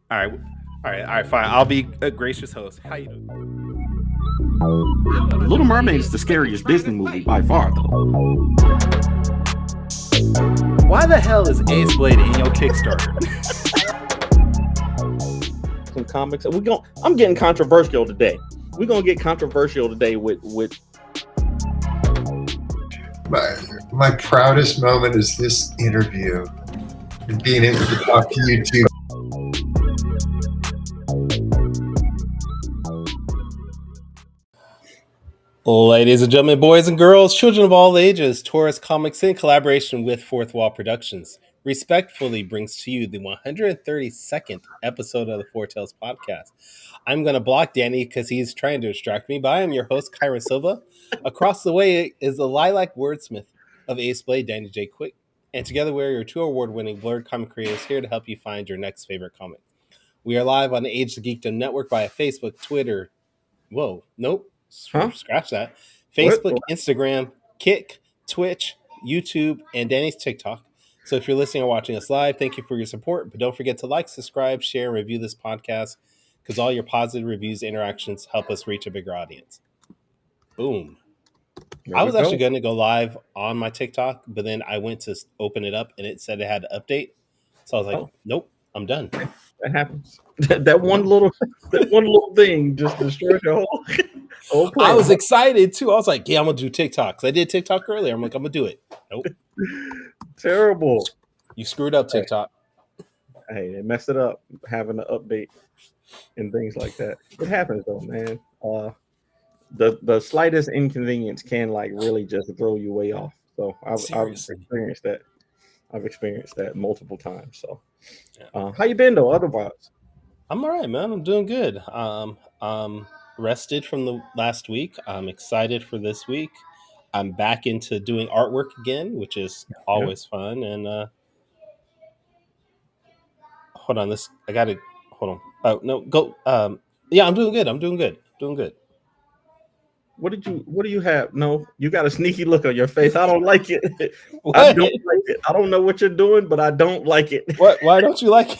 All right, fine. I'll be a gracious host. How you doing? Little Mermaid is the scariest Disney movie by far, though. Why the hell is Ace Blade in your Kickstarter? Some comics. I'm getting controversial today. We're gonna get controversial today with my proudest moment is this interview and being able to talk to you two. Ladies and gentlemen, boys and girls, children of all ages, Taurus Comics in collaboration with Fourth Wall Productions respectfully brings to you the 132nd episode of the Four Tales podcast. I'm going to block Danny because he's trying to distract me, but I am your host, Kyron Silva. Across the way is the lilac wordsmith of Ace Blade, Danny J. Quick. And together we're your two award-winning Blurred comic creators here to help you find your next favorite comic. We are live on the Age of Geekdom Network via Facebook, Twitter. Whoa, nope. Scratch that. Facebook, what? Instagram, Kick, Twitch, YouTube, and Danny's TikTok. So if you're listening or watching us live, thank you for your support. But don't forget to like, subscribe, share, and review this podcast because all your positive reviews and interactions help us reach a bigger audience. Boom. I was actually going to go live on my TikTok, but then I went to open it up and it said it had to update. So I was like, nope, I'm done. That happens. That one little thing just destroyed your whole plan. I was excited too. I was like, yeah, I'm gonna do TikTok. I did TikTok earlier. I'm like, I'm gonna do it. Nope. Terrible. You screwed up, TikTok. Hey, they messed it up having to update and things like that. It happens though, man. The slightest inconvenience can like really just throw you way off. So I've experienced that. I've experienced that multiple times. So, how you been though? Otherwise, I'm all right, man. I'm doing good. Rested from the last week. I'm excited for this week. I'm back into doing artwork again, which is always fun. And hold on, hold on. Oh no, go. Yeah, I'm doing good. Doing good. What do you have? No, you got a sneaky look on your face. I don't like it. I don't like it. I don't know what you're doing, but I don't like it. What? Why don't you like it?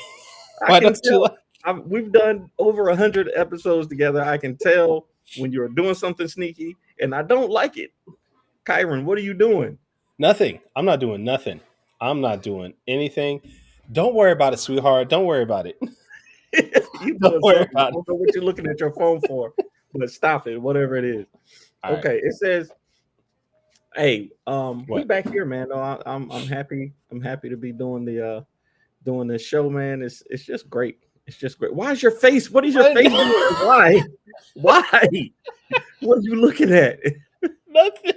Why don't you like it? We've done over 100 episodes together. I can tell when you're doing something sneaky, and I don't like it. Kyron, what are you doing? Nothing. I'm not doing nothing. I'm not doing anything. Don't worry about it, sweetheart. Don't worry about it. Don't worry about it. I don't know what you're looking at your phone for, but stop it, whatever it is. All okay, right. It says, "Hey, we back here, man. I'm happy. I'm happy to be doing this show, man. It's just great. It's just great. Why is your face? What is your face doing? Why? Why? What are you looking at? Nothing.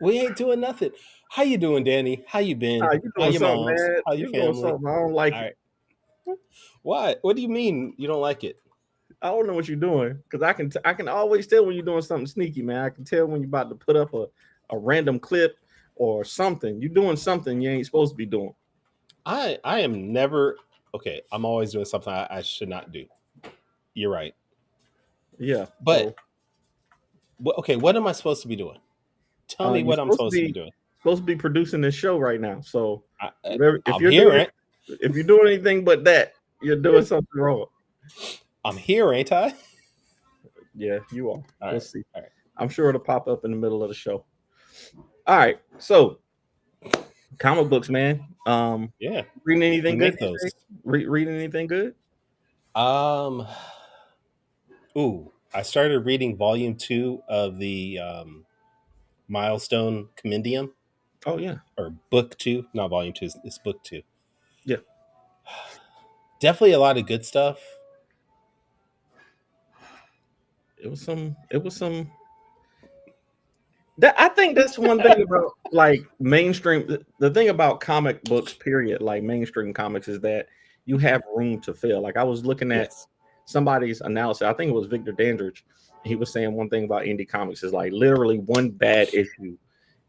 We ain't doing nothing. How you doing, Danny? How you been? You doing How your something, moms? man? How your family? I don't like it. Right. What? What do you mean you don't like it? I don't know what you're doing because I can always tell when you're doing something sneaky, man. I can tell when you're about to put up a random clip or something. You're doing something you ain't supposed to be doing. I am never okay. I'm always doing something I should not do. You're right. Yeah, but okay, what am I supposed to be doing? Tell me what I'm supposed to be doing. Supposed to be producing this show right now. So if you're doing anything but that, you're doing something wrong. I'm here, ain't I? Yeah, you are. All we'll right. see. All right. I'm sure it'll pop up in the middle of the show. All right. So, comic books, man. Yeah. Reading anything good? Reading anything good? I started reading volume 2 of the Milestone Compendium. Oh yeah. Or book 2, not volume 2. It's book 2. Yeah. Definitely a lot of good stuff. It was some. I think that's one thing about like mainstream. The thing about comic books, period, like mainstream comics, is that you have room to fill. Like I was looking at somebody's analysis. I think it was Victor Dandridge. He was saying one thing about indie comics is like literally one bad issue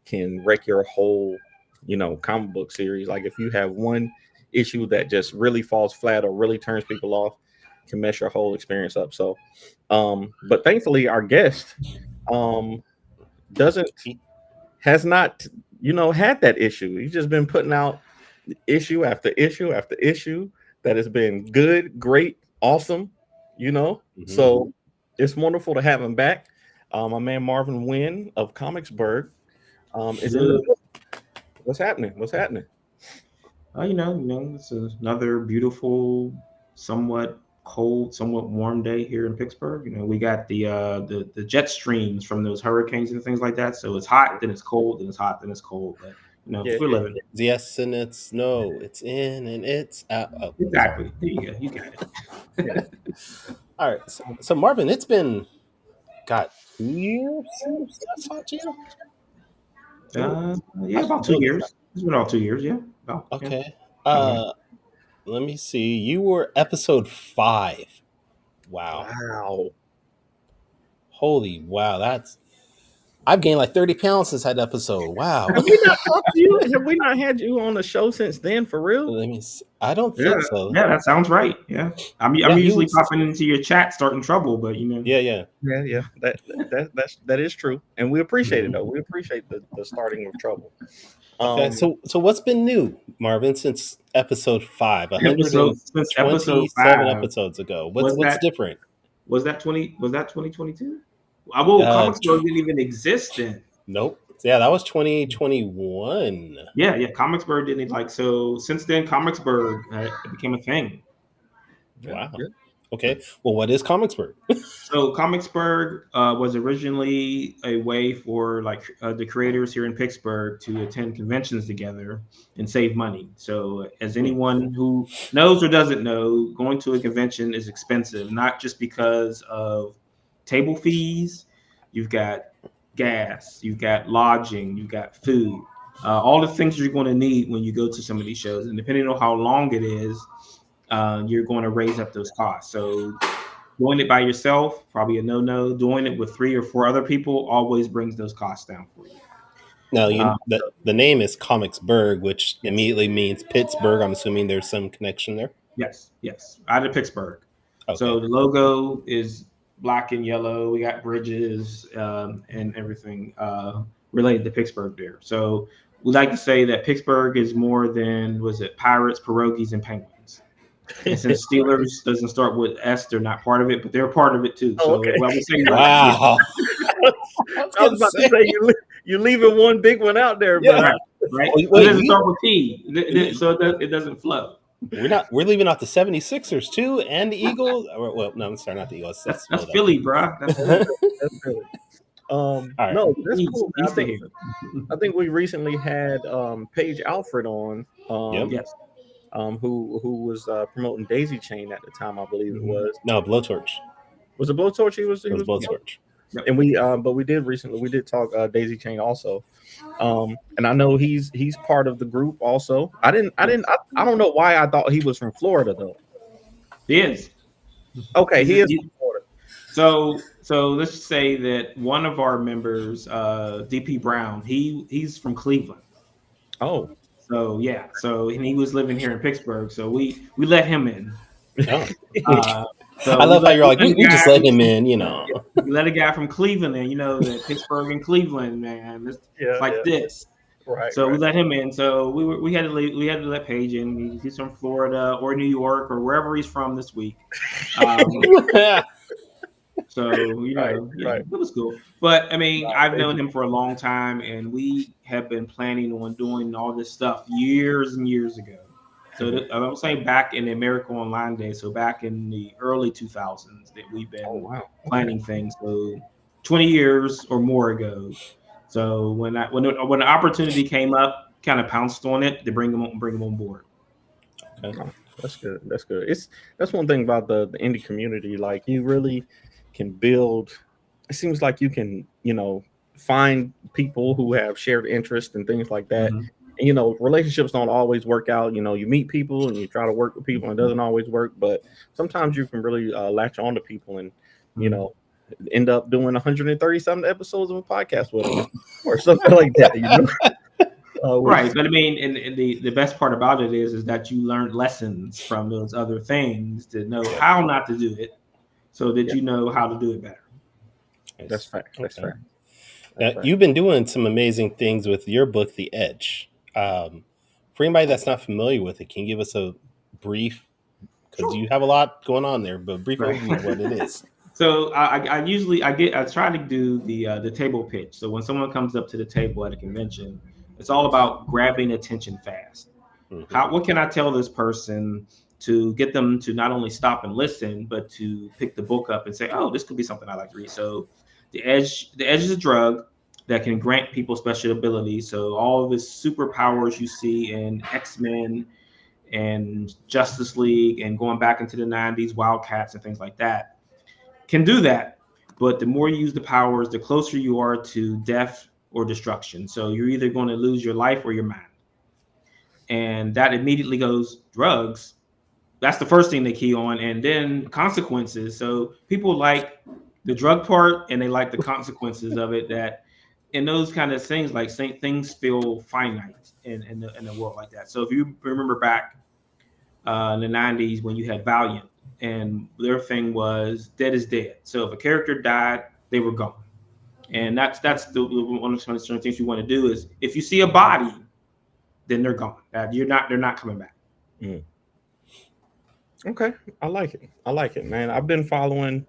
can wreck your whole, comic book series. Like if you have one issue that just really falls flat or really turns people off, can mess your whole experience up. So, but thankfully our guest has not had that issue. He's just been putting out issue after issue after issue that has been good, great, awesome. So it's wonderful to have him back. My man Marvin Wynn of Comicsburg is in the. What's happening? What's happening? It's another beautiful, somewhat cold, somewhat warm day here in Pittsburgh. We got the jet streams from those hurricanes and things like that. So it's hot, then it's cold, then it's hot, then it's cold. But we're living. Yes, and it's no, it's in and it's out. Oh, exactly. There you go. You got it. All right. So Marvin, it's been 2 years since I talked to you. Yeah, about 2 years. It's been all 2 years. Yeah. Okay. Let me see. You were episode 5. Wow. Holy wow! I've gained like 30 pounds since that episode. Wow. Have we not talked to you? Have we not had you on the show since then? For real? Let me see. I don't think so. Yeah, that sounds right. Yeah, I'm usually popping into your chat, starting trouble, but Yeah. That is true, and we appreciate it though. We appreciate the starting of trouble. Okay, so what's been new, Marvin, since episode 5? 127 episodes ago. What's different? Was that 2022? Comicsburg didn't even exist then. Nope. Yeah, that was 2021. Yeah. Comicsburg didn't so since then Comicsburg it became a thing. Wow. Yeah. Okay. Well, what is Comicsburg? So Comicsburg was originally a way for the creators here in Pittsburgh to attend conventions together and save money. So as anyone who knows or doesn't know, going to a convention is expensive, not just because of table fees. You've got gas, you've got lodging, you've got food, all the things you're going to need when you go to some of these shows. And depending on how long it is, you're going to raise up those costs. So doing it by yourself, probably a no-no. Doing it with 3 or 4 other people always brings those costs down for you. Now, the name is Comicsburg, which immediately means Pittsburgh. I'm assuming there's some connection there. Yes. Out of Pittsburgh. Okay. So the logo is black and yellow. We got bridges and everything related to Pittsburgh there. So we like to say that Pittsburgh is more than, pirates, pierogies, and penguins. And since Steelers doesn't start with S, they're not part of it, but they're part of it too. So okay. Well, we say, wow. I was about to say you're leaving one big one out there, but right? It doesn't start with P, so it doesn't flow. We're leaving out the 76ers too, and the Eagles. Well, no, I'm sorry, not the Eagles. That's Philly, bro. That's Philly. Right. No, that's cool. I think we recently had Paige Alfred on. Yes. Who was promoting Daisy Chain at the time, I believe it was. No, Blowtorch. Was it Blowtorch? He was Blowtorch. And we did talk Daisy Chain also. And I know he's part of the group also. I don't know why I thought he was from Florida though. He is. Okay, he is from Florida. So let's just say that one of our members, DP Brown, he's from Cleveland. Oh. So yeah, and he was living here in Pittsburgh, so we let him in. Oh. I love how you're like, we just let him in, We let a guy from Cleveland in, that Pittsburgh and Cleveland, man, it's this. Right. So we let him in. So we had to let Paige in. He's from Florida or New York or wherever he's from this week. So it was cool. But I mean, I've known him for a long time, and we have been planning on doing all this stuff years and years ago. So I'm saying back in the America Online days, so back in the early 2000s, that we've been planning things. So 20 years or more ago. So when the opportunity came up, kind of pounced on it to bring him on board. Okay. That's good. That's one thing about the indie community. Like, you really can build. It seems like you can, find people who have shared interests and things like that. Mm-hmm. And, relationships don't always work out. You meet people and you try to work with people and it doesn't always work. But sometimes you can really latch on to people and, end up doing 130-something episodes of a podcast with them or something like that. Right. But I mean, and the best part about it is that you learn lessons from those other things to know how not to do it so that you know how to do it better. That's fact. That's fact. Now, you've been doing some amazing things with your book, The Edge. For anybody that's not familiar with it, can you give us a brief, because you have a lot going on there, but a brief Right. overview of what it is? So I usually I try to do the table pitch. So when someone comes up to the table at a convention, it's all about grabbing attention fast. Mm-hmm. What can I tell this person to get them to not only stop and listen, but to pick the book up and say, oh, this could be something I like to read. So the edge is a drug that can grant people special abilities. So all of the superpowers you see in X-Men and Justice League and going back into the 90s, Wildcats and things like that can do that. But the more you use the powers, the closer you are to death or destruction. So you're either going to lose your life or your mind. And that immediately goes drugs. That's the first thing they key on, and then consequences. So people like the drug part, and they like the consequences of it. That in those kind of things, like things feel finite in the world like that. So if you remember back in the '90s when you had Valiant, and their thing was dead is dead. So if a character died, they were gone. And that's one of the certain things you want to do is if you see a body, then they're gone. They're not coming back. Mm. Okay, I like it. I like it, man. I've been following.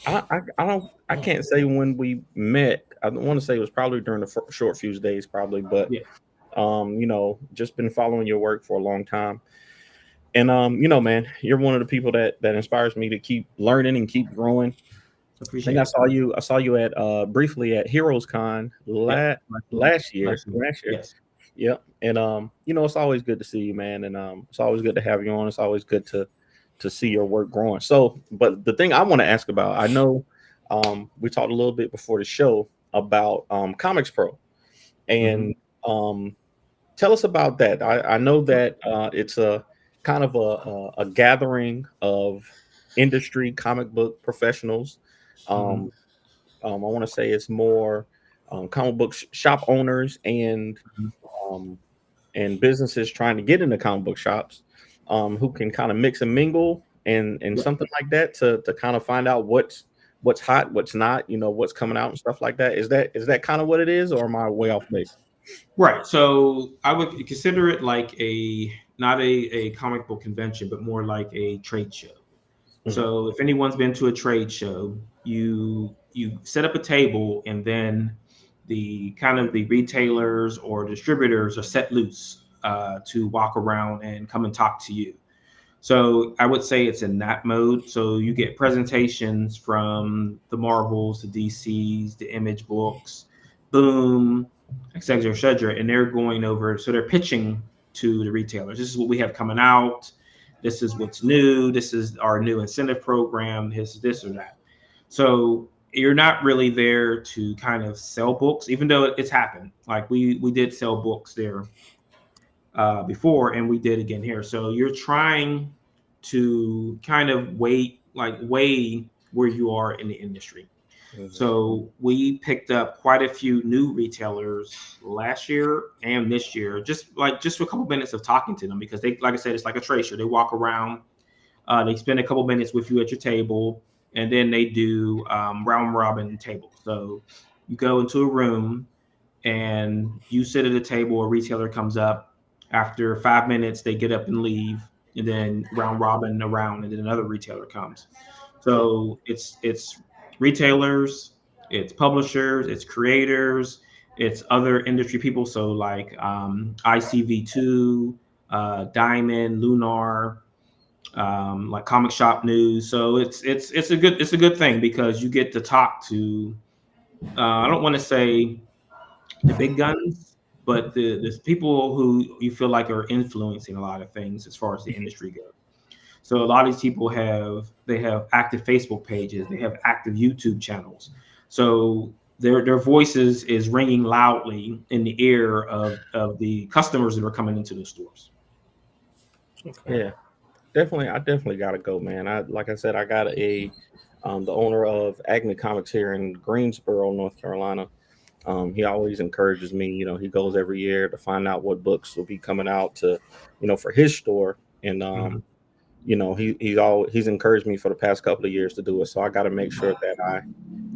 I can't say when we met. I want to say it was probably during the short fuse days, probably. But Yeah. just been following your work for a long time. And man, you're one of the people that inspires me to keep learning and keep growing. I Appreciate think it. I saw you at briefly at Heroes Con Yeah. last year. Yes. Yep. And it's always good to see you, man. And it's always good to have you on. It's always good to see your work growing. So, but the thing I want to ask about, I know we talked a little bit before the show about Comics Pro, and tell us about that. I know that it's a kind of a gathering of industry comic book professionals. I want to say it's more comic book shop owners um, and businesses trying to get into comic book shops who can kind of mix and mingle and Right. something like that to kind of find out what's hot, what's not, what's coming out and stuff like that. Is that kind of what it is, or am I way off base? Right. So I would consider it like not a comic book convention, but more like a trade show. So if anyone's been to a trade show, you set up a table, and then the retailers or distributors are set loose to walk around and come and talk to you. So I would say it's in that mode. So you get presentations from the Marvels, the DCs, the Image books, Boom, et cetera, et cetera, and they're going over. So they're pitching to the retailers. This is what we have coming out. This is what's new. This is our new incentive program. This or that. So you're not really there to kind of sell books, even though it's happened. Like we did sell books there before, and we did again here. So you're trying to kind of weigh where you are in the industry. So we picked up quite a few new retailers last year and this year, just for a couple minutes of talking to them, because they, like I said, it's like a trade show. They walk around, they spend a couple minutes with you at your table, and then they do round robin table. So you go into a room and you sit at a table, a retailer comes up. After 5 minutes, they get up and leave, and then round robin around, and then another retailer comes. So it's retailers, it's publishers, it's creators, it's other industry people. So like ICV2, Diamond, Lunar, like Comic Shop News. So it's a good thing, because you get to talk to I don't want to say the big guns, but the people who you feel like are influencing a lot of things as far as the industry goes. So a lot of these people have active Facebook pages, they have active YouTube channels. So their voices is ringing loudly in the ear of the customers that are coming into the stores. Okay. Yeah, definitely. I definitely got to go, man. Like I said, I got the owner of Acme Comics here in Greensboro, North Carolina. He always encourages me. He goes every year to find out what books will be coming out to, for his store. And you know, he's encouraged me for the past couple of years to do it. So I got to make sure that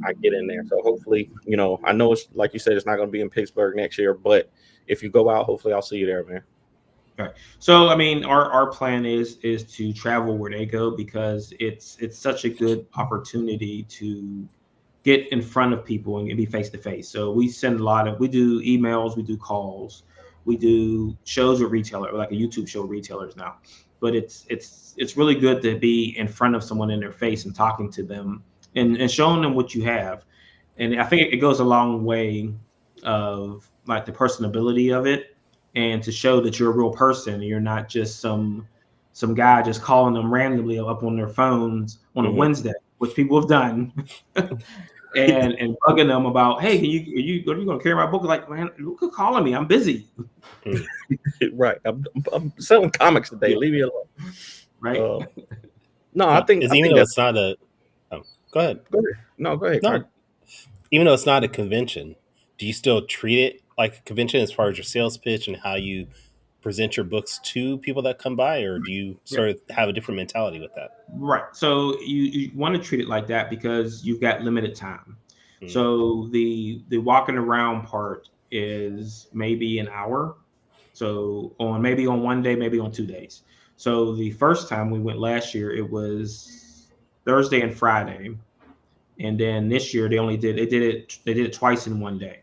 I get in there. So hopefully, you know, I know it's like you said, it's not going to be in Pittsburgh next year, but if you go out, hopefully I'll see you there, man. Right. So I mean, our plan is to travel where they go because it's such a good opportunity to get in front of people and be face to face. So we send we do emails, we do calls, we do shows with retailers, like a YouTube show with retailers now. But it's really good to be in front of someone in their face and talking to them and showing them what you have. And I think it goes a long way of like the personability of it and to show that you're a real person. You're not just some guy just calling them randomly up on their phones on a Wednesday, which people have done. and bugging them about, hey, are you going to carry my book? Like, man, look at calling me. I'm busy. Right. I'm selling comics today. Yeah. Leave me alone. Right. No, I think even though it's not a. Oh, go ahead. Go ahead. No, go ahead. No, even though it's not a convention, do you still treat it like a convention as far as your sales pitch and how you present your books to people that come by, or do you sort of have a different mentality with that? Right. So you want to treat it like that because you've got limited time. So the walking around part is maybe an hour. So maybe on one day, maybe on 2 days. So the first time we went last year, it was Thursday and Friday. And then this year they did it twice in one day.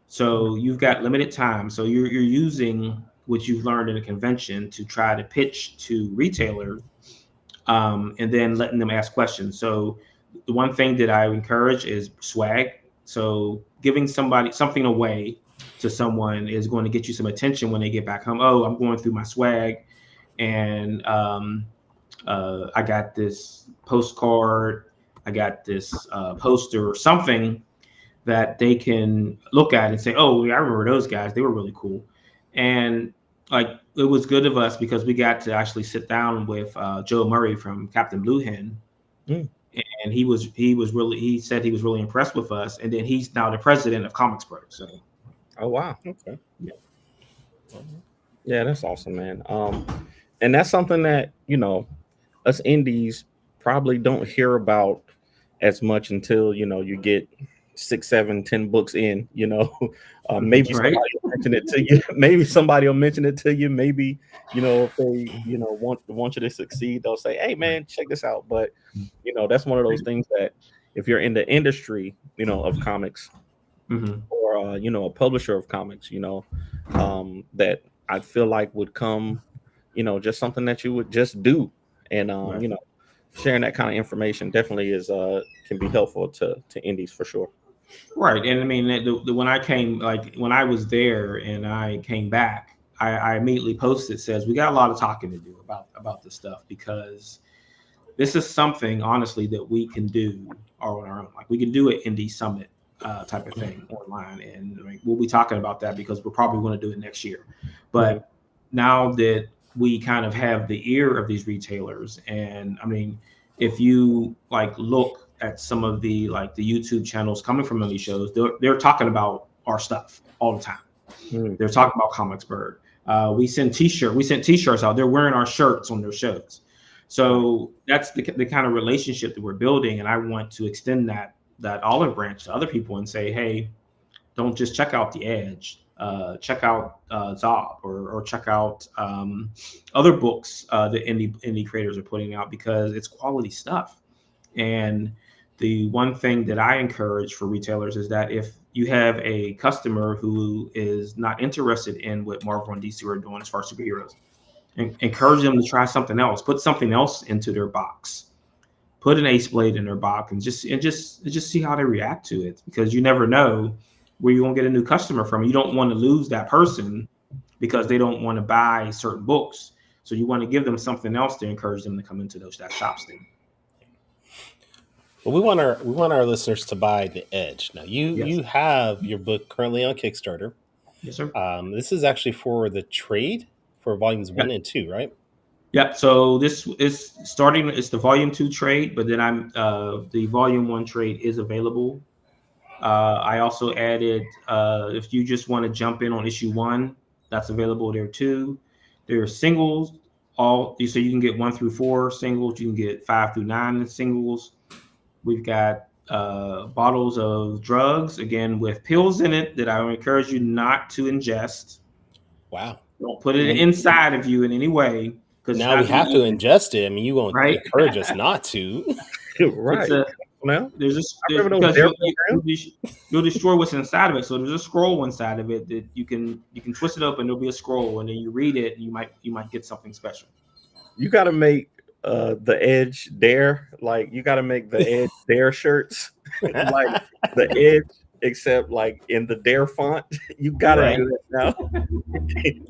So you've got limited time. So you're using what you've learned in a convention to try to pitch to retailers, and then letting them ask questions. So the one thing that I encourage is swag. So giving something away to someone is going to get you some attention when they get back home. Oh, I'm going through my swag, and I got this postcard, I got this poster or something that they can look at and say, oh, I remember those guys. They were really cool. And like, it was good of us because we got to actually sit down with Joe Murray from Captain Blue Hen. And he said he was really impressed with us. And then he's now the president of Comicsburg. So. Oh, wow. Okay. Yeah, that's awesome, man. And that's something that, you know, us indies probably don't hear about as much until, you know, you get 6, 7, 10 books in, you know. Maybe somebody will mention it to you. Maybe somebody will mention it to you. Maybe, you know, if they, you know, want you to succeed, they'll say, hey, man, check this out. But, you know, that's one of those things that if you're in the industry, you know, of comics, or, you know, a publisher of comics, you know, that I feel like would come, you know, just something that you would just do. And, you know, sharing that kind of information definitely is can be helpful to indies for sure. Right. And I mean, when I came, like when I was there and I came back, I immediately posted, says we got a lot of talking to do about this stuff, because this is something, honestly, that we can do on our own. Like we can do an indie summit type of thing online. And I mean, we'll be talking about that because we're probably going to do it next year. But now that we kind of have the ear of these retailers, and I mean, if you like look at some of the like the YouTube channels coming from these shows, they're talking about our stuff all the time. They're talking about Comicsburg. We sent T-shirts out. They're wearing our shirts on their shows. So that's the kind of relationship that we're building, and I want to extend that olive branch to other people and say, hey, don't just check out The Edge. Check out Zob or check out other books that indie creators are putting out, because it's quality stuff. And the one thing that I encourage for retailers is that if you have a customer who is not interested in what Marvel and DC are doing as far as superheroes, encourage them to try something else. Put something else into their box. Put an Ace Blade in their box and just see how they react to it, because you never know where you're gonna get a new customer from. You don't want to lose that person because they don't want to buy certain books. So you want to give them something else to encourage them to come into that shop stand. Well, we want our listeners to buy The Edge. Now, you have your book currently on Kickstarter. Yes, sir. This is actually for the trade for volumes 1 and 2, right? Yeah. So this is starting. It's the volume 2 trade, but then the volume 1 trade is available. I also added, if you just want to jump in on issue 1, that's available there too. There are singles so you can get 1 through 4 singles, you can get 5 through 9 singles. We've got bottles of drugs, again with pills in it that I would encourage you not to ingest. Wow. Don't put it inside of you in any way. Now we have to ingest it. I mean, you won't encourage us not to. Right. You'll destroy what's inside of it. So there's a scroll inside of it that you can twist it open. There'll be a scroll, and then you read it, and you might get something special. You got to make the Edge Dare, like you got to make the Edge Dare shirts, like the Edge, except like in the Dare font. You got to do that now.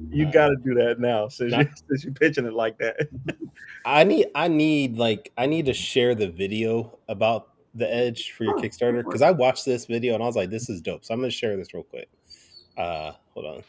You got to do that now since you're pitching it like that. I need to share the video about the Edge for your Kickstarter, because I watched this video and I was like, this is dope. So I'm going to share this real quick. Hold on.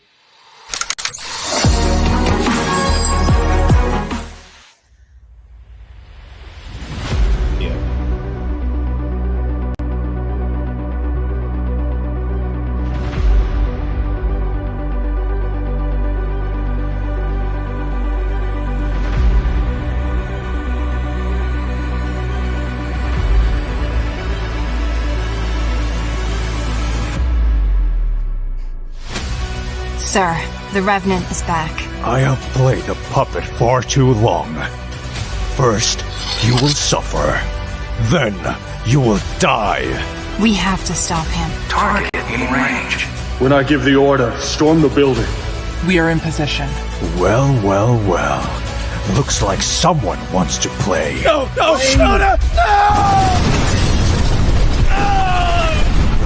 Sir, the Revenant is back. I have played a puppet far too long. First, you will suffer. Then, you will die. We have to stop him. Target in range. When I give the order, storm the building. We are in position. Well. Looks like someone wants to play. No, shooter! No!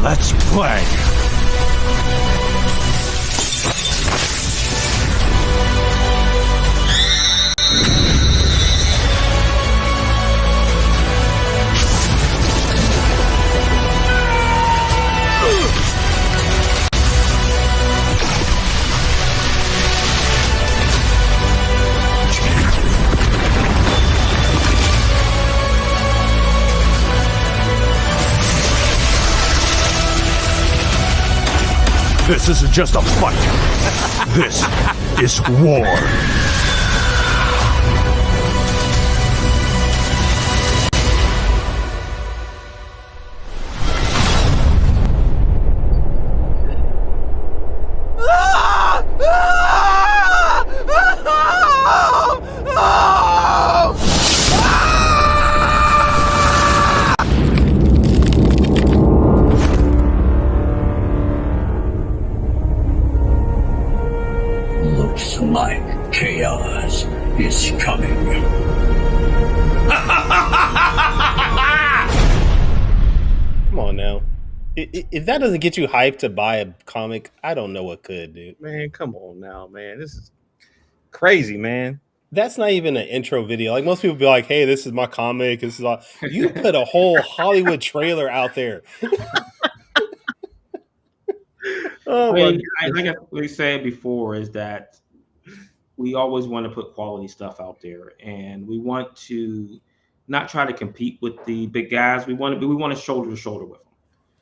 Let's play. This isn't just a fight. This is war. Looks like chaos is coming. Come on now. If that doesn't get you hyped to buy a comic, I don't know what could, dude. Man, come on now, man. This is crazy, man. That's not even an intro video. Like most people be like, hey, this is my comic. This is all. You put a whole Hollywood trailer out there. Like we said before, is that we always want to put quality stuff out there, and we want to not try to compete with the big guys. We want to shoulder to shoulder with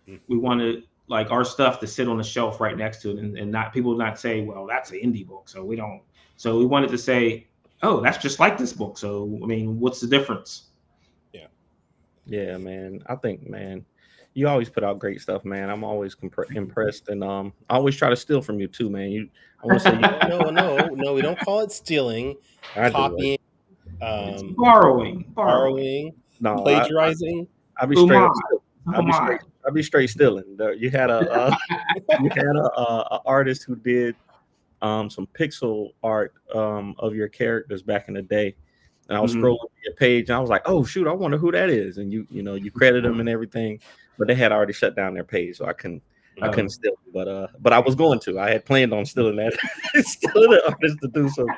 them. We want to like our stuff to sit on the shelf right next to it, and not people not say, well, that's an indie book, so we don't. So we wanted to say, oh, that's just like this book. So I mean, what's the difference? Yeah, man. I think, man, you always put out great stuff, man. I'm always impressed, and I always try to steal from you too, man. I want to say, no, we don't call it stealing, copying, borrowing, no, plagiarizing. I'll be straight. I'll be straight stealing. You had a artist who did some pixel art of your characters back in the day. And I was scrolling your page and I was like, oh shoot, I wonder who that is. And you credit them and everything, but they had already shut down their page, so I couldn't steal it. But I was going to. I had planned on stealing that stealing the artist to do some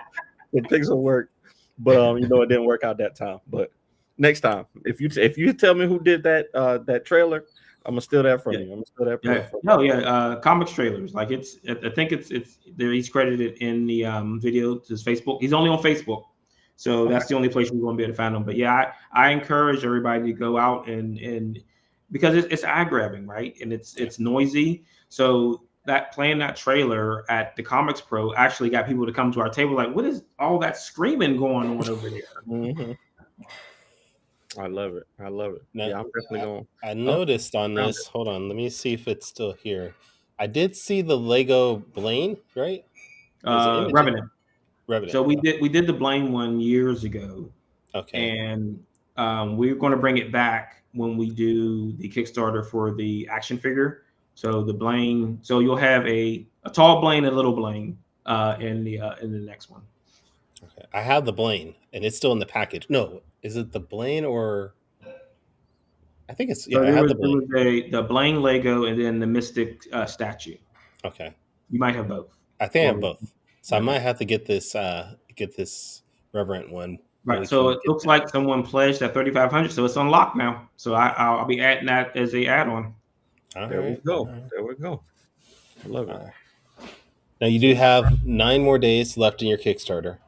pixel work. But it didn't work out that time. But next time, if you tell me who did that trailer, I'm gonna steal that from you. I'm gonna steal that from you. Comics trailers. Like I think it's there. He's credited in the video to his Facebook. He's only on Facebook, so that's the only place you're gonna be able to find him. But yeah, I encourage everybody to go out and because it's eye grabbing, right? And it's noisy. So playing that trailer at the Comics Pro actually got people to come to our table like, what is all that screaming going on over there? Mm-hmm. I love it. I love it. Now, Yeah, I'm definitely going. I noticed on found this. Hold on, let me see if it's still here. I did see the Lego Blaine, right? There's an image. Revenant. Revenant. So we did the Blaine one years ago, Okay. and we're going to bring it back when we do the Kickstarter for the action figure. So the Blaine, so you'll have a tall Blaine and a little Blaine in the next one. Okay. I have the Blaine, and it's still in the package. No, is it the Blaine or? I think it's So I have the Blaine. there was the Blaine Lego and then the Mystic statue. Okay. You might have both. I think I have both. So I Yeah. might have to get this Reverent one. Right. So it looks like someone pledged at 3,500, so it's unlocked now. So I'll be adding that as a add-on. There we go. There we go. I love it. Now you do have 9 more days left in your Kickstarter.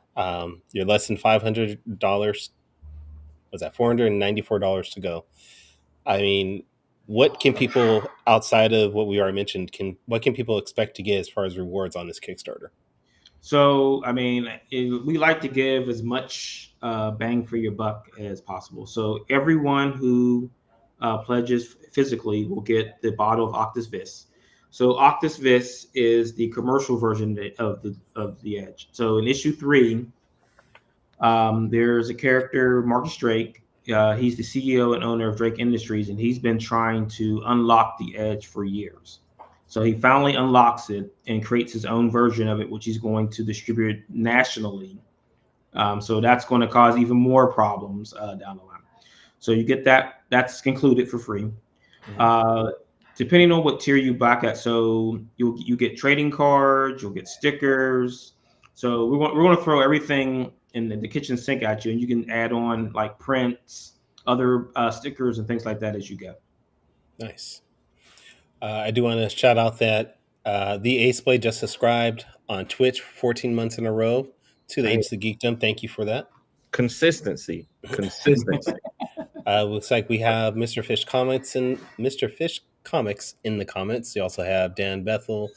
You're less than $500. Was that $494 to go? I mean, what can people outside of what we already mentioned? What can people expect to get as far as rewards on this Kickstarter? So I mean, we like to give as much bang for your buck as possible. So everyone who pledges physically will get the bottle of Octus Vis. So Octus Vis is the commercial version of the Edge. So in issue 3, there's a character, Marcus Drake. He's the CEO and owner of Drake Industries, and he's been trying to unlock the Edge for years. So he finally unlocks it and creates his own version of it, which he's going to distribute nationally. So that's going to cause even more problems down the line. So you get that. That's included for free. Depending on what tier you back at, so you get trading cards, you'll get stickers. So we're going to throw everything in the kitchen sink at you, and you can add on like prints, other stickers, and things like that as you go. Nice. I do want to shout out that the Ace Blade just subscribed on Twitch 14 months in a row to the Age of the Geekdom. Thank you for that. Consistency. Looks like we have Mr. Fish Comics in the comments. You also have Dan Bethel,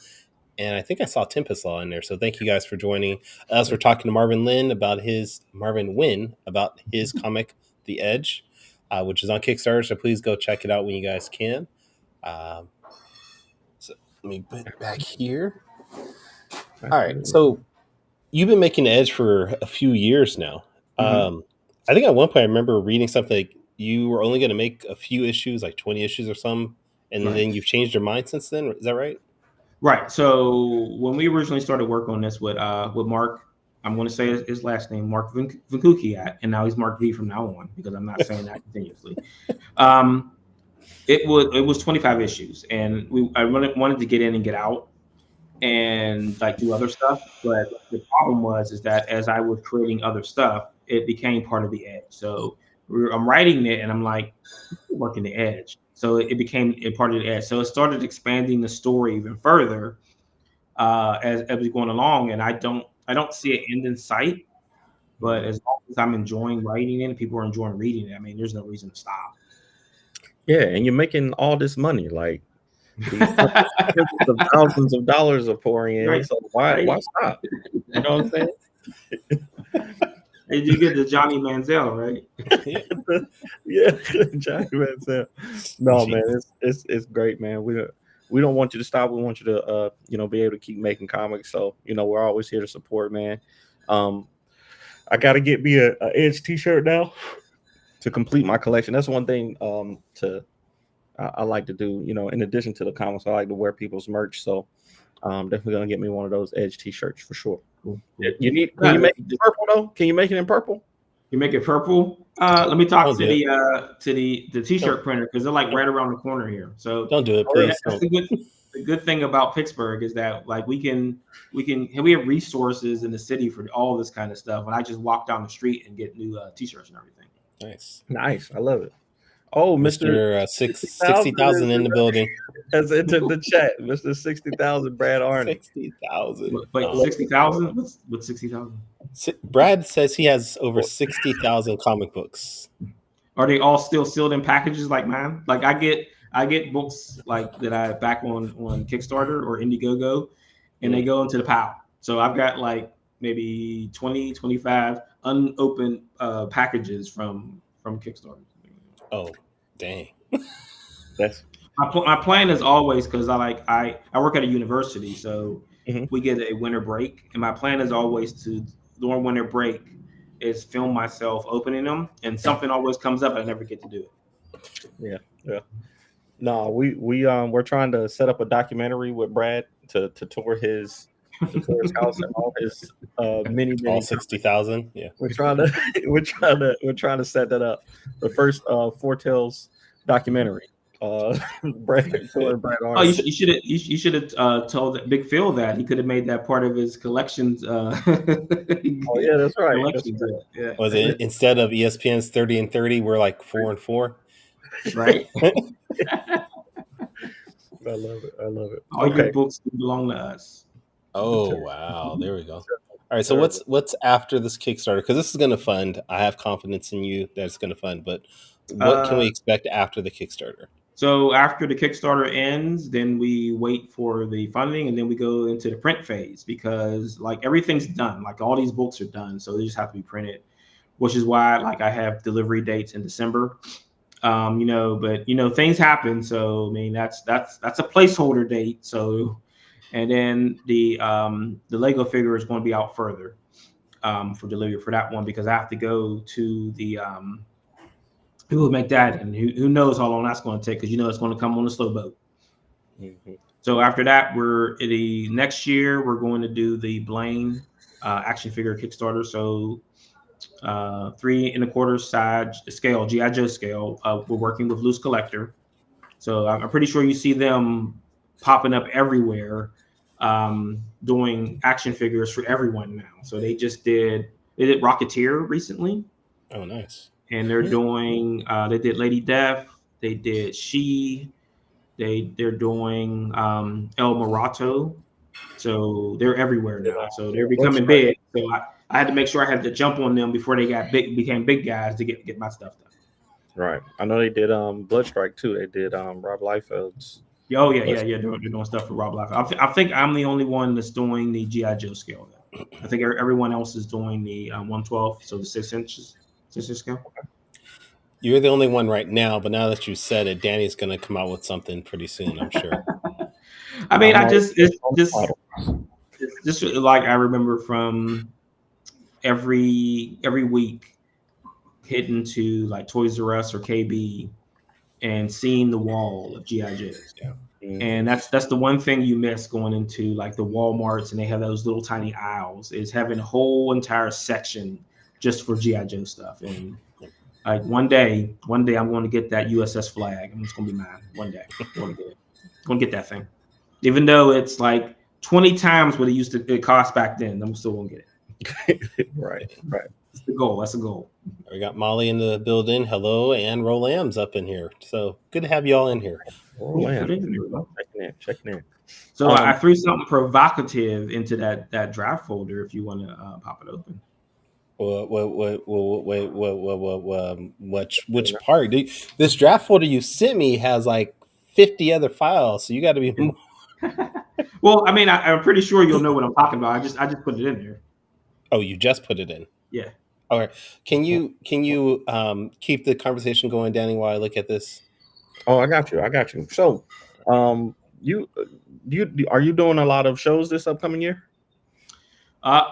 and I think I saw Tempest Law in there. So thank you guys for joining us. We're talking to Marvin Wynn about his comic, The Edge, which is on Kickstarter. So please go check it out when you guys can. So let me put back here. All right. So you've been making Edge for a few years now. I think at one point I remember reading something like you were only going to make a few issues, like 20 issues or something, and then you've changed your mind since then. Is that right? Right. So when we originally started work on this with Mark, I'm going to say his last name, Mark Vinkukiat, and now he's Mark V from now on because I'm not saying that continuously. It was 25 issues, and I wanted to get in and get out and like do other stuff. But the problem is that as I was creating other stuff, it became part of the Edge. So I'm writing it, and I'm like, working the Edge. So it became a part of the Edge. So it started expanding the story even further as we're going along. And I don't see an end in sight. But as long as I'm enjoying writing it and people are enjoying reading it, I mean, there's no reason to stop. Yeah, and you're making all this money, like of thousands of dollars are pouring in. Right. So why stop? You know what I'm saying? Hey, you get the Johnny Manziel, right? Yeah, Johnny Manziel. No, man, it's great, man. We don't want you to stop. We want you to be able to keep making comics. So we're always here to support, man. I got to get me a Edge T-shirt now to complete my collection. That's one thing I like to do. In addition to the comics, I like to wear people's merch. So definitely gonna get me one of those Edge T-shirts for sure. Can you make it purple though? Can you make it in purple? You make it purple? Let me talk to the T-shirt printer because they're like right around the corner here. So don't do it, please. That's the good thing about Pittsburgh is that like we have resources in the city for all this kind of stuff, and I just walk down the street and get new T-shirts and everything. Nice. I love it. Oh, Mr. 60,000 in the building has entered the chat. Mr. 60,000, Brad Arney. 60,000. Wait, 60,000? What's 60,000? Brad says he has over 60,000 comic books. Are they all still sealed in packages like mine? Like I I get books like that I back on Kickstarter or Indiegogo, and they go into the pile. So I've got like maybe 20, 25 unopened packages from Kickstarter. Oh, dang. That's My plan is always, because I work at a university, so we get a winter break, and my plan is always to during winter break is film myself opening them, and something always comes up and I never get to do it. yeah. No, we're trying to set up a documentary with Brad to tour his house and all his many All 60,000. Yeah. we're trying to set that up. The first Foretales documentary. Brad Oh, you should have told Big Phil that he could have made that part of his collections. Oh yeah, that's right. Yeah. Was it instead of ESPN's 30 and 30, we're like 4 and 4? Right. I love it. All your books belong to us. Oh wow, there we go. All right, so what's after this Kickstarter? Because this is going to fund. I have confidence in you that it's going to fund. But what can we expect after the Kickstarter? So after the Kickstarter ends, then we wait for the funding, and then we go into the print phase, because like everything's done. Like all these books are done, so they just have to be printed, which is why like I have delivery dates in December. But things happen. So I mean that's a placeholder date. So, and then the Lego figure is going to be out further for delivery for that one, because I have to go to the who will make that, and who knows how long that's going to take, because it's going to come on a slow boat. So after that, the next year we're going to do the Blaine action figure Kickstarter. So 3 1/4 size scale, GI Joe scale. We're working with Loose Collector, so I'm pretty sure you see them popping up everywhere, doing action figures for everyone now. So they did Rocketeer recently. Oh, nice. And they're doing they did Lady Death, they did they're doing El Morato. So they're everywhere now. So they're becoming big. So I had to make sure I had to jump on them before they became big guys to get my stuff done. Right. I know they did Bloodstrike too. They did Rob Liefeld's. Oh yeah. They're doing stuff for Rob Liefeld. I think I'm the only one that's doing the GI Joe scale. I think everyone else is doing the 1/12, so the 6 inches scale. You're the only one right now, but now that you said it, Danny's going to come out with something pretty soon, I'm sure. I mean, it's just like I remember from every week hitting to like Toys R Us or KB and seeing the wall of GI Joes. Yeah. And that's the one thing you miss going into like the Walmarts, and they have those little tiny aisles, is having a whole entire section just for GI Joe stuff. And like one day I'm going to get that USS flag, and it's going to be mine one day. I'm going to get that thing, even though it's like 20 times what it cost back then. I'm still going to get it. Right. That's the goal. That's the goal. We got Molly in the building. Hello, and Roland's up in here. So good to have you all in here. Checking in. So I threw something provocative into that draft folder. If you want to pop it open. Which part? This draft folder you sent me has like 50 other files, so you got to be more. Well, I mean, I'm pretty sure you'll know what I'm talking about. I just put it in there. Oh, you just put it in? Yeah. All right. Can you keep the conversation going, Danny, while I look at this? Oh, I got you. So, are you doing a lot of shows this upcoming year?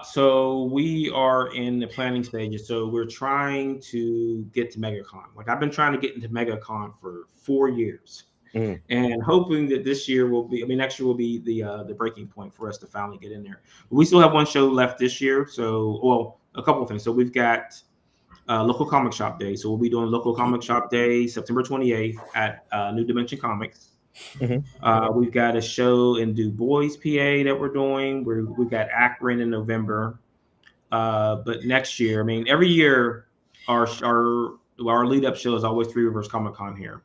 So we are in the planning stages. So we're trying to get to MegaCon. Like I've been trying to get into MegaCon for 4 years, and hoping that next year will be the breaking point for us to finally get in there. But we still have one show left this year. So, a couple of things. So we've got local comic shop day. So we'll be doing local comic shop day September 28th at New Dimension Comics. We've got a show in Du Bois, PA that we're doing. We've got Akron in November. But next year, I mean, every year our lead up show is always Three Rivers Comic Con here.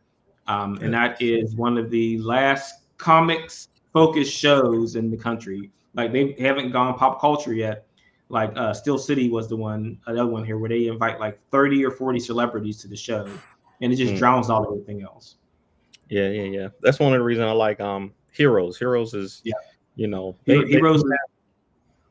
And that is one of the last comics focused shows in the country. Like they haven't gone pop culture yet. Like Steel City was another one here where they invite like 30 or 40 celebrities to the show, and it just drowns out everything else. Yeah. That's one of the reasons I like Heroes. Heroes is, Yeah. Heroes.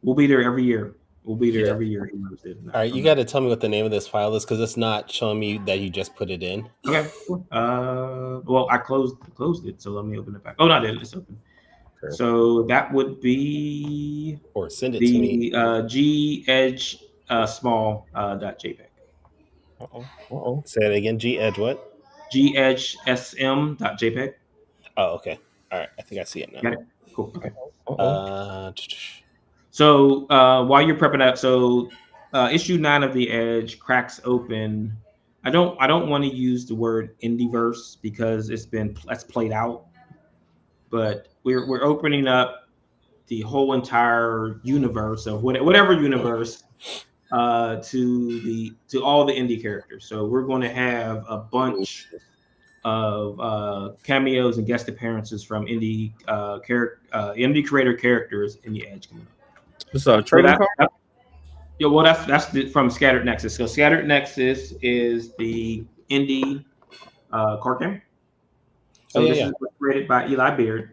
We'll be there every year. We'll be there Yeah. every year. Heroes did. All right, you got to tell me what the name of this file is because it's not showing me that you just put it in. Okay. Cool. Well, I closed it, so let me open it back. Oh, no, I didn't. It's open. Okay. So that would be Or send it to me. G Edge small .jpg. Say it again. G Edge what? G Edge SM.jpg. Oh, okay. All right. I think I see it now. Got it. Cool. Okay. So while you're prepping that, so issue 9 of the Edge cracks open. I don't want to use the word indieverse because that's played out. But we're opening up the whole entire universe of whatever universe to all the indie characters. So we're going to have a bunch of cameos and guest appearances from indie creator characters in the Edge coming up. It's a trading card. Yeah, well, that's from Scattered Nexus. So Scattered Nexus is the indie card game. So this is created by Eli Beard,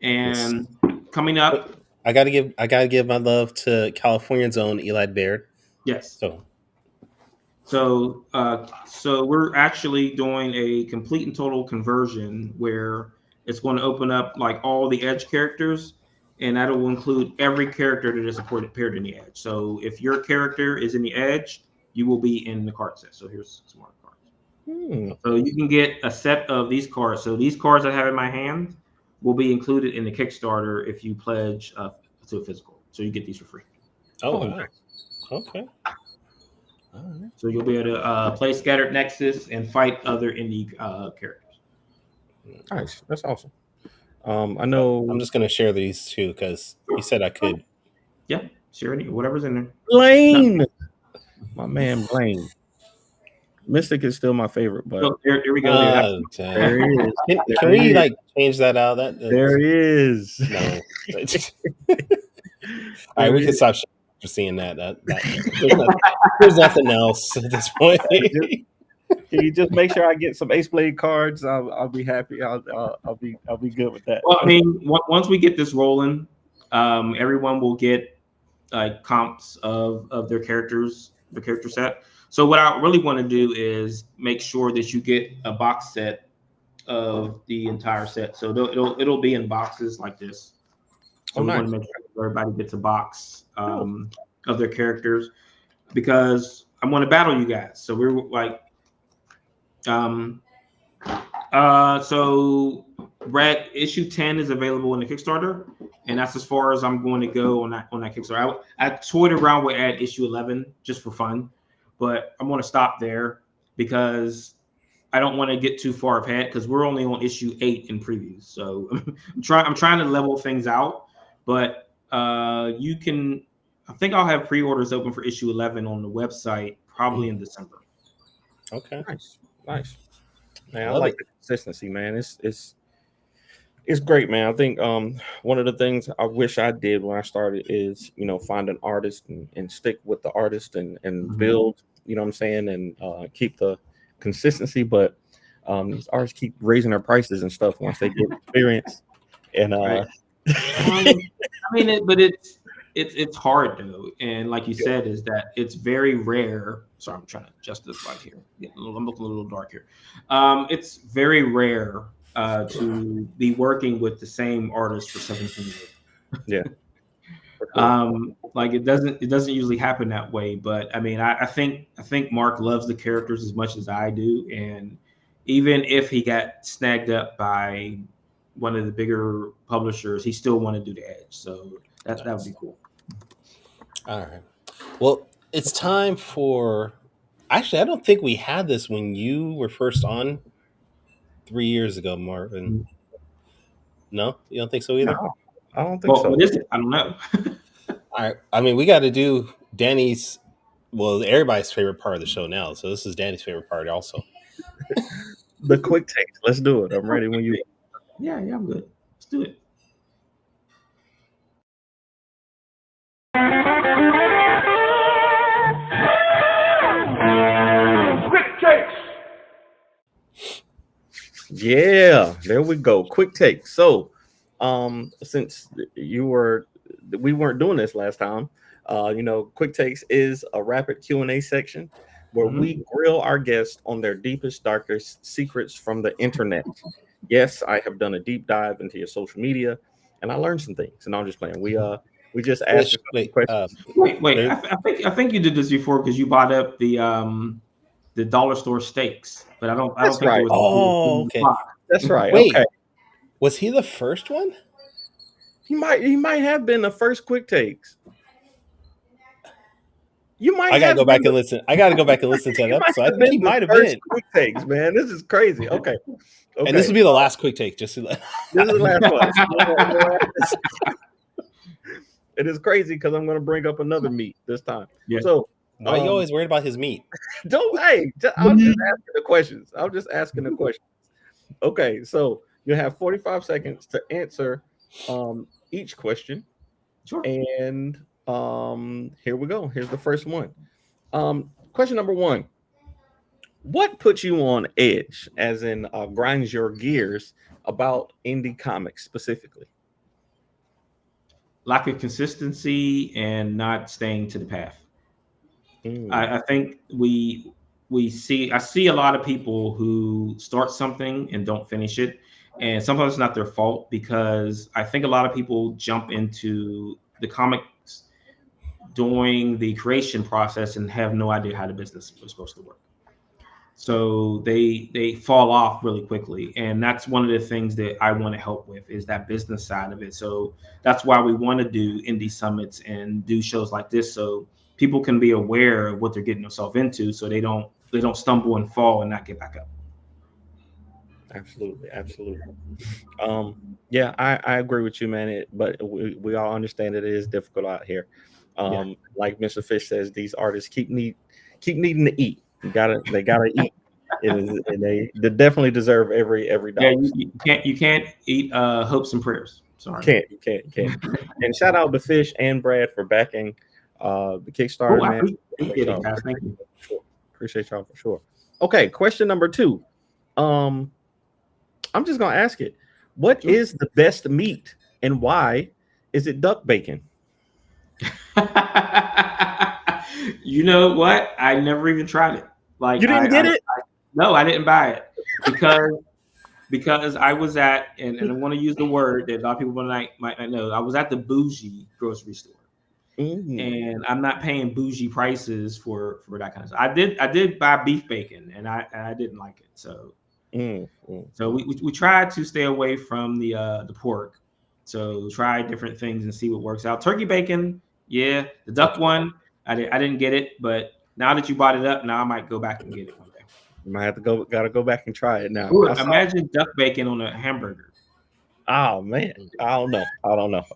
and coming up, I gotta give my love to California's own Eli Beard. Yes. So we're actually doing a complete and total conversion where it's going to open up like all the Edge characters, and that will include every character that is appeared in the Edge. So if your character is in the Edge, you will be in the card set. So here's some more cards. So you can get a set of these cards. So these cards I have in my hand will be included in the Kickstarter if you pledge to a physical. So you get these for free. Oh, wow. Okay. Right. So you'll be able to play Scattered Nexus and fight other indie characters. Nice. That's awesome. I know. I'm just going to share these too because you said I could. Yeah, share whatever's in there. Blaine! No. My man, Blaine. Mystic is still my favorite, but there we go. There he is. Can we like change that out? There he is. No. All right, we can stop for seeing that. There's nothing else at this point. Can you just make sure I get some Ace Blade cards? I'll be happy. I'll be good with that. Well, I mean, once we get this rolling, everyone will get like comps of their characters, the character set. So what I really want to do is make sure that you get a box set of the entire set. So it'll be in boxes like this. So we want to make sure everybody gets a box of their characters because I want to battle you guys. So we're like, so Brad, issue 10 is available in the Kickstarter, and that's as far as I'm going to go on that Kickstarter. I toyed around with add issue 11 just for fun, but I'm going to stop there because I don't want to get too far ahead because we're only on issue 8 in previews. So I'm trying to level things out. But you can, I think I'll have pre-orders open for issue 11 on the website probably in December. Okay, nice. Man, I like the consistency, man. It's great, man. I think one of the things I wish I did when I started is find an artist and stick with the artist and build. You know what I'm saying, and keep the consistency. But these artists keep raising their prices and stuff once they get experience. And right. I mean, but it's hard though, and like you said, is that it's very rare. Sorry, I'm trying to adjust this light here. I'm looking a little dark here. It's very rare to be working with the same artist for 17 years. Yeah. Like it doesn't usually happen that way. But I mean, I think Mark loves the characters as much as I do, and even if he got snagged up by one of the bigger publishers, he still want to do the Edge. So that would be cool. All right. Well, it's time for. Actually, I don't think we had this when you were first on 3 years ago, Marvin. No, you don't think so either? No, I don't think so. What is it? I don't know. All right. I mean, we got to do Danny's. Well, everybody's favorite part of the show now. So this is Danny's favorite part also. The quick takes. Let's do it. I'm ready when you. Yeah, I'm good. Let's do it. Yeah, there we go. Quick take. So, since we weren't doing this last time, quick takes is a rapid Q&A section where we grill our guests on their deepest, darkest secrets from the internet. Yes, I have done a deep dive into your social media, and I learned some things. And I'm just playing. We just asked questions. Wait. I think you did this before because you bought up the dollar store steaks, but I don't think right. it was. Oh, okay. That's right. Wait, okay. Was he the first one? He might have been the first quick takes. You might. I gotta go back and listen. I gotta go back and listen to that episode. I think he might have been quick takes, man. This is crazy. Okay. And this will be the last quick take. Just to let. This is the last one. It is crazy because I'm going to bring up another meat this time. Yeah. So why are you always worried about his meat? I'm just asking the questions. Okay, so you have 45 seconds to answer each question. Sure. And here we go. Here's the first one. Question number 1. What puts you on edge, as in grinds your gears about indie comics specifically? Lack of consistency and not staying to the path. I think I see a lot of people who start something and don't finish it. And sometimes it's not their fault, because I think a lot of people jump into the comics during the creation process and have no idea how the business was supposed to work. So they fall off really quickly. And that's one of the things that I want to help with, is that business side of it. So that's why we want to do indie summits and do shows like this, so people can be aware of what they're getting themselves into, so they don't stumble and fall and not get back up. Absolutely. Yeah, I agree with you, man. But we all understand that it is difficult out here. Like Mr. Fish says, these artists keep needing to eat. They gotta eat. And they definitely deserve every dollar. Yeah, you can't eat hopes and prayers. Sorry. You can't. And shout out to Fish and Brad for backing the Kickstarter, man. Appreciate it, guys. Thank you. Sure. Appreciate y'all for sure. Okay, question number 2. I'm just gonna ask it. What is the best meat, and why is it duck bacon? You know what? I never even tried it. Like, you didn't get it? No, I didn't buy it because I was at, and I want to use the word that a lot of people might not know. I was at the bougie grocery store. And I'm not paying bougie prices for that kind of stuff. I did buy beef bacon, and I didn't like it. So so we tried to stay away from the pork. So try different things and see what works out. Turkey bacon, yeah. The duck one, I didn't get it, but now that you brought it up, now I might go back and get it one day. You might have to gotta go back and try it now. Ooh, imagine duck bacon on a hamburger. Oh man, I don't know.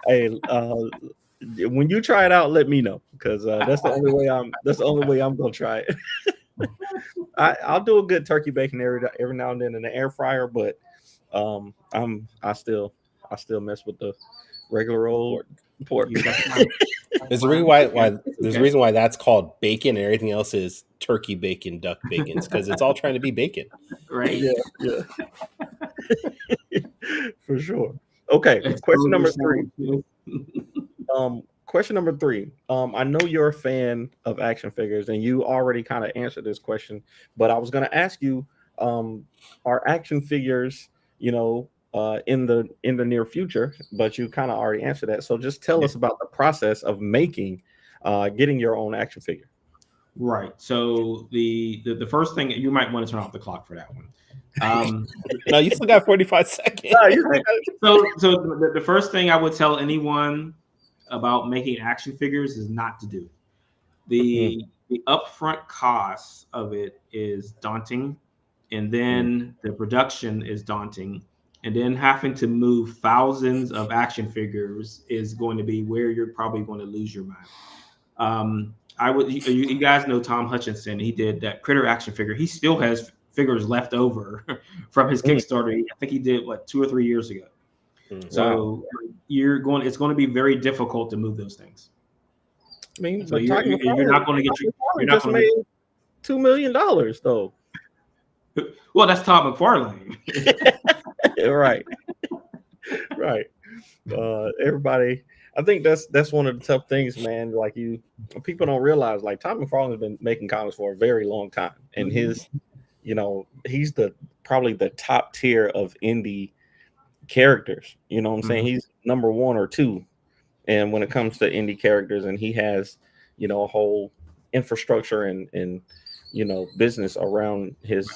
Hey, when you try it out, let me know, because that's the only way I'm gonna try it. I'll do a good turkey bacon every now and then in the air fryer, but I still mess with the regular old pork. There's a reason why that's called bacon, and everything else is turkey bacon, duck bacon, because it's all trying to be bacon. Right. Yeah. For sure. Okay, question number 3. Question number 3. I know you're a fan of action figures, and you already kind of answered this question, but I was going to ask you, are action figures, in the near future? But you kind of already answered that. So just tell us about the process of getting your own action figure. Right. So the first thing, you might want to turn off the clock for that one. No, you still got 45 seconds. So the first thing I would tell anyone about making action figures is not to do. The upfront cost of it is daunting, and then the production is daunting, and then having to move thousands of action figures is going to be where you're probably going to lose your mind. You guys know Tom Hutchinson. He did that Critter action figure. He still has figures left over from his Kickstarter. I think he did 2 or 3 years ago. So it's going to be very difficult to move those things. I mean, so you're not going to get $2 million though. Well, that's Todd McFarlane. Right. Right. Everybody, I think that's one of the tough things, man. Like people don't realize, like Todd McFarlane has been making comics for a very long time, and his, he's probably the top tier of indie characters. You know what I'm saying? He's number 1 or 2, and when it comes to indie characters, and he has, a whole infrastructure and business around his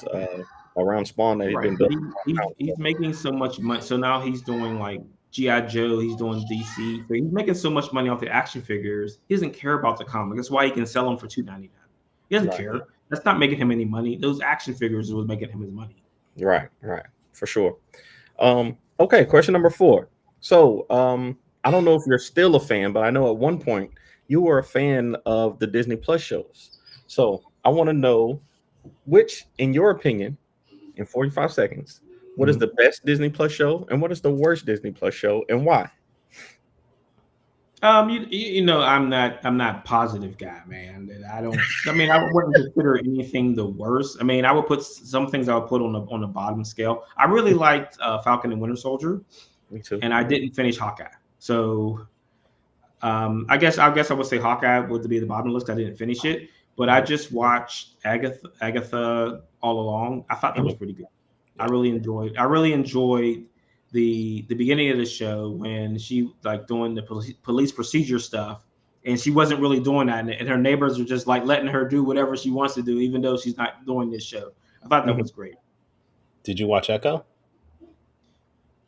around Spawn that he's been building. He's making so much money. So now he's doing like G.I. Joe, he's doing DC. So he's making so much money off the action figures. He doesn't care about the comic. That's why he can sell them for $2.99. He doesn't care. That's not making him any money. Those action figures was making him his money. Right, for sure. Okay, question number 4. So I don't know if you're still a fan, but I know at one point you were a fan of the Disney Plus shows. So I want to know which, in your opinion, in 45 seconds, what is the best Disney Plus show and what is the worst Disney Plus show and why? I'm not positive guy, man. I wouldn't consider anything the worst. I mean, I would put some things I would put on the bottom scale. I really liked Falcon and Winter Soldier. Me too. And I didn't finish Hawkeye. So I guess I would say Hawkeye would be the bottom list. I didn't finish it, but I just watched Agatha all along. I thought that was pretty good. I really enjoyed the beginning of the show when she like doing the police procedure stuff, and she wasn't really doing that, and her neighbors are just like letting her do whatever she wants to do, even though she's not doing this show. I thought that was great. Did you watch Echo?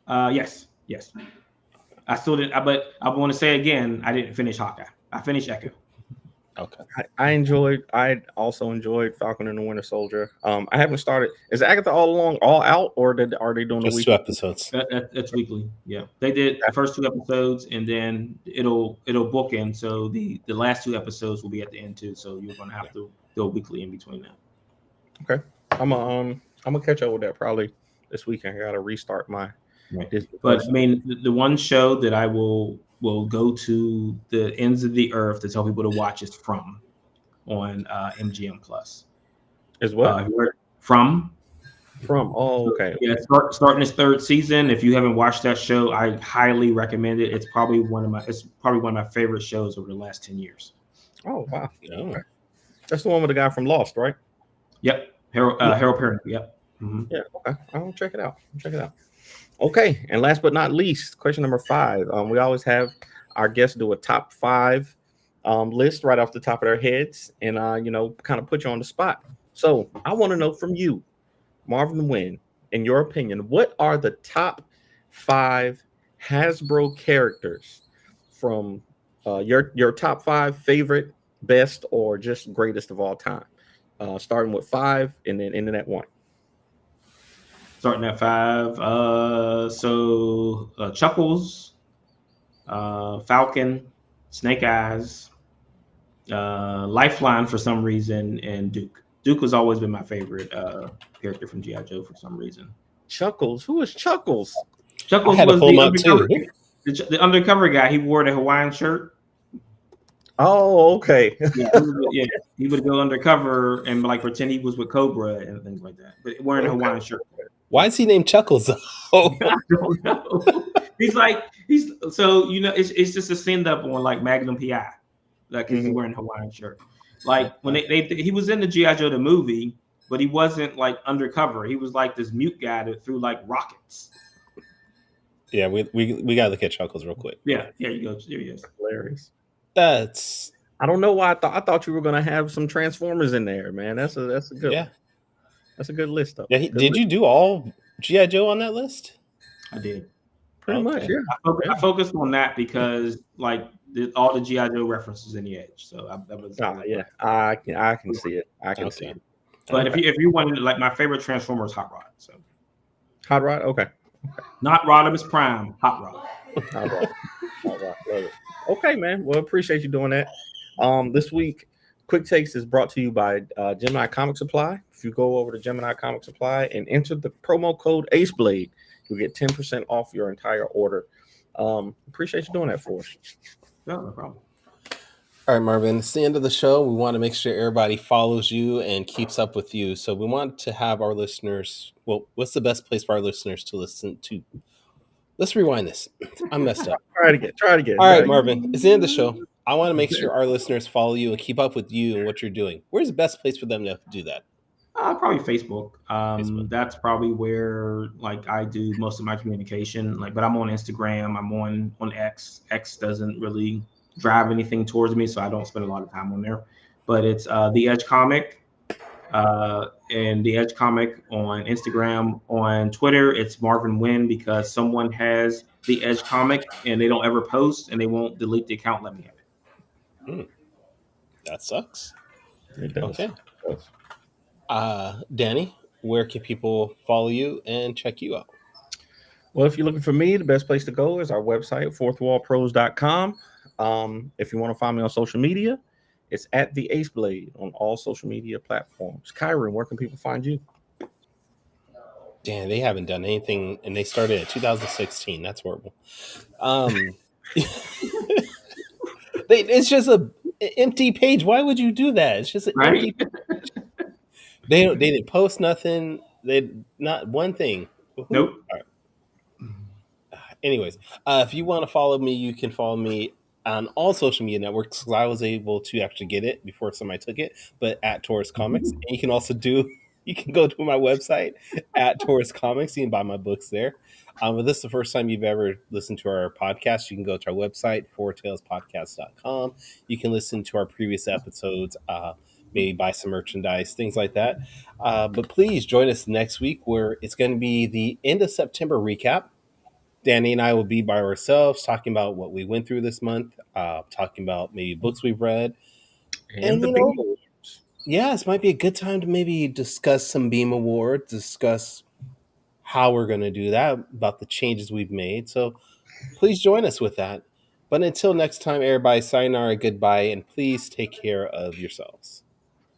Yes. I still didn't, but I want to say again, I didn't finish Hawkeye. I finished Echo. Okay. I also enjoyed Falcon and the Winter Soldier. I haven't started. Is Agatha all out, or are they doing just 2 episodes? That's weekly. Yeah, they did the first 2 episodes, and then it'll bookend. So the last 2 episodes will be at the end too. So you're gonna have to go weekly in between that. Okay, I'm gonna catch up with that probably this weekend. I gotta restart my. But I mean, the one show that I will go to the ends of the earth to tell people to watch is From on MGM Plus. Is what? From. Oh, okay. Yeah, starting its 3rd season. If you haven't watched that show, I highly recommend it. It's probably one of my favorite shows over the last 10 years. Oh wow! Okay. That's the one with the guy from Lost, right? Yep, Harold Perry. Yep. Mm-hmm. Yeah. Okay. I'll check it out. Okay, and last but not least, question number 5. We always have our guests do a top 5 list right off the top of their heads, and kind of put you on the spot. So I want to know from you, Marvin Wynn, in your opinion, what are the top 5 Hasbro characters from your top 5 favorite, best, or just greatest of all time? Starting with 5 and then ending at 1. Starting at 5. Chuckles, Falcon, Snake Eyes, Lifeline for some reason, and Duke. Duke has always been my favorite character from G.I. Joe for some reason. Chuckles? Who is Chuckles? Chuckles was the undercover guy. He wore the Hawaiian shirt. Oh, okay. He would go undercover and like pretend he was with Cobra and things like that, but wearing a Hawaiian shirt. Why is he named Chuckles? I don't know. It's just a send up on like Magnum PI, like he's wearing a Hawaiian shirt. Like when he was in the G.I. Joe the movie, but he wasn't like undercover. He was like this mute guy that threw like rockets. Yeah, we gotta look at Chuckles real quick. Yeah, you go. There he is. Hilarious. I don't know why I thought you were gonna have some Transformers in there, man. That's a good one. That's a good list though. Yeah, did you do all G.I. Joe on that list? I did. Pretty much, yeah. I focused on that because like all the G.I. Joe references in the Edge. So that was. I can see it. I can see it. But if you wanted, like, my favorite Transformer is Hot Rod. So Hot Rod, okay. Not Rodimus Prime, Hot Rod. Hot Rod. Love it. Okay, man. Well, appreciate you doing that. This week, Quick Takes is brought to you by Gemini Comic Supply. If you go over to Gemini Comic Supply and enter the promo code AceBlade, you'll get 10% off your entire order. Appreciate you doing that for us. No problem. All right, Marvin, it's the end of the show. We want to make sure everybody follows you and keeps up with you. So we want to have our listeners. Well, what's the best place for our listeners to listen to? Let's rewind this. I'm messed up. Try it again. All right, Marvin, it's the end of the show. I want to make sure our listeners follow you and keep up with you and what you're doing. Where's the best place for them to do that? Probably Facebook. Facebook. That's probably where like I do most of my communication. Like, but I'm on Instagram. I'm on X. X doesn't really drive anything towards me, so I don't spend a lot of time on there. But it's the Edge Comic, and the Edge Comic on Instagram. On Twitter, it's Marvin Wynn because someone has the Edge Comic and they don't ever post and they won't delete the account. Let me have it. That sucks. It does. Okay. It does. Danny, where can people follow you and check you out? Well, if you're looking for me, the best place to go is our website, fourthwallpros.com. If you want to find me on social media, it's at the Ace Blade on all social media platforms. Kyron, where can people find you? Damn, they haven't done anything, and they started in 2016. That's horrible. It's just an empty page. Why would you do that? It's just an empty page. They didn't post nothing. They not one thing. Nope. All right. Anyways, if you want to follow me, you can follow me on all social media networks. I was able to actually get it before somebody took it, but at Taurus Comics. And you can also you can go to my website at Taurus Comics. You can buy my books there. If this is the first time you've ever listened to our podcast, you can go to our website, fourtailspodcast.com. You can listen to our previous episodes, maybe buy some merchandise, things like that. But please join us next week where it's going to be the end of September recap. Danny and I will be by ourselves talking about what we went through this month, talking about maybe books we've read. And the Beam Awards. Yeah, this might be a good time to maybe discuss some Beam Awards, discuss how we're going to do that, about the changes we've made. So please join us with that. But until next time, everybody, sayonara, goodbye, and please take care of yourselves.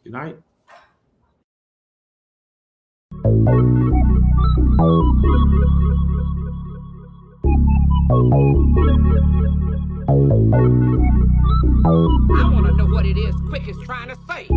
Good night. I want to know what it is Quick is trying to say.